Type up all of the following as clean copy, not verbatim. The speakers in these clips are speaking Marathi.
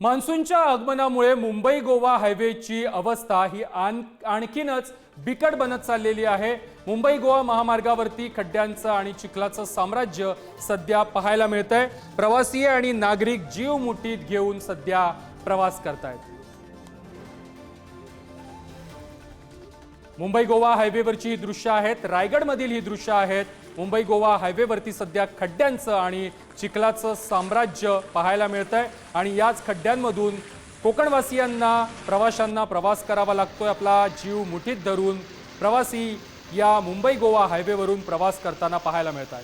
मान्सूनच्या आगमनामुळे मुंबई गोवा हायवेची अवस्था ही आणखीनच बिकट बनत चाललेली आहे। मुंबई गोवा महामार्गावरती खड्ड्यांचं आणि चिखलाचं साम्राज्य सध्या पाहायला मिळतंय। प्रवासी आणि नागरिक जीव मुठीत घेऊन सध्या प्रवास करतायत। मुंबई गोवा हायवेवरची ही दृश्य आहेत, रायगडमधील ही दृश्य आहेत। मुंबई गोवा हायवेवरती सध्या खड्ड्यांचं आणि चिखलाचं साम्राज्य पाहायला मिळतंय आणि याच खड्ड्यांमधून कोकणवासियांना प्रवाशांना प्रवास करावा लागतोय। आपला जीव मुठीत धरून प्रवासी या मुंबई गोवा हायवेवरून प्रवास करताना पाहायला मिळतात।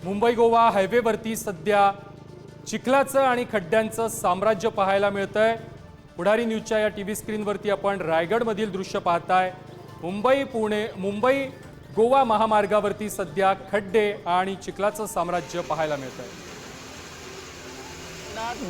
मुंबई गोवा हायवेवरती सध्या चिखलाचं आणि खड्ड्यांचं साम्राज्य पाहायला मिळतंय। पुढारी न्यूजच्या या टीव्ही स्क्रीनवरती आपण रायगडमधील दृश्य पाहताय। मुंबई गोवा महामार्गावरती सध्या खड्डे आणि चिखलाचं साम्राज्य पाहायला मिळतंय।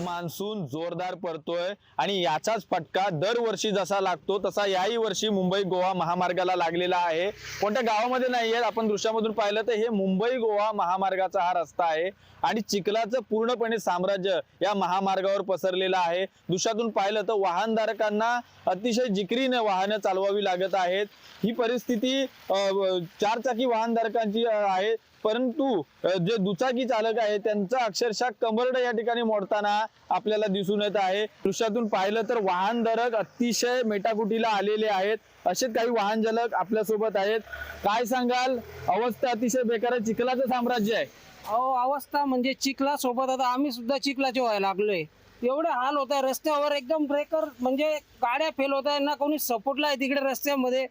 मान्सून जोरदार पडतोय आणि याचाच फटका दरवर्षी जसा लागतो तसा याही वर्षी मुंबई गोवा महामार्गाला लागलेला आहे। कोणत्या गावामध्ये नाहीये, आपण दृश्यामधून पाहिलं तर हे मुंबई गोवा महामार्गाचा हा रस्ता आहे आणि चिखलाचं पूर्णपणे साम्राज्य या महामार्गावर पसरलेलं आहे। दृश्यातून पाहिलं तर वाहनधारकांना अतिशय जिकरीने वाहने चालवावी लागत आहेत। ही परिस्थिती चारचाकी वाहनधारकांची आहे, परंतु जे दुचाकी चालक आहे त्यांचा अक्षरशः कंबरड या ठिकाणी मोडताना आपल्याला दिसून येत आहे। दृश्यातून पाहिलं तर वाहनधारक अतिशय मेटाकुटीला आलेले आहेत। असेच काही वाहन चालक आपल्या सोबत आहेत। काय सांगाल, अवस्था अतिशय बेकार आहे, चिखलाचं साम्राज्य आहे। अवस्था म्हणजे चिखला सोबत आता आम्ही सुद्धा चिखलाचे व्हायला लागलोय। एवढे हाल होत आहे रस्त्यावर, एकदम ब्रेकर म्हणजे गाड्या फेल होत आहे ना, कोणी सपोर्टला आहे तिकडे रस्त्यामध्ये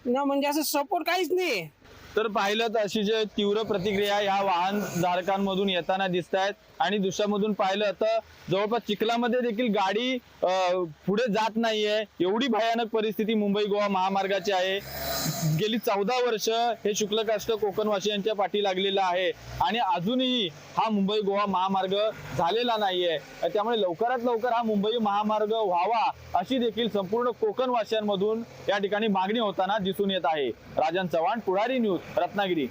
ना, म्हणजे असं सपोर्ट काहीच नाही। तर पाहिलं तर अशी जे तीव्र प्रतिक्रिया या वाहनधारकांमधून येताना दिसत आहेत आणि दृश्यामधून पाहिलं तर जवळपास चिखलामध्ये देखील गाडी पुढे जात नाहीये। एवढी भयानक परिस्थिती मुंबई गोवा महामार्गाची आहे। गेली 14 वर्ष हे शुक्ल कष्ट कोकणवासियांच्या पाठी लागलेलं आहे आणि अजूनही हा मुंबई गोवा महामार्ग झालेला नाहीये। त्यामुळे लवकरात लवकर हा मुंबई महामार्ग व्हावा अशी देखील संपूर्ण कोकणवासियांमधून या ठिकाणी मागणी होताना दिसून येत आहे। राजन चव्हाण, पुढारी न्यूज, रत्नागिरी।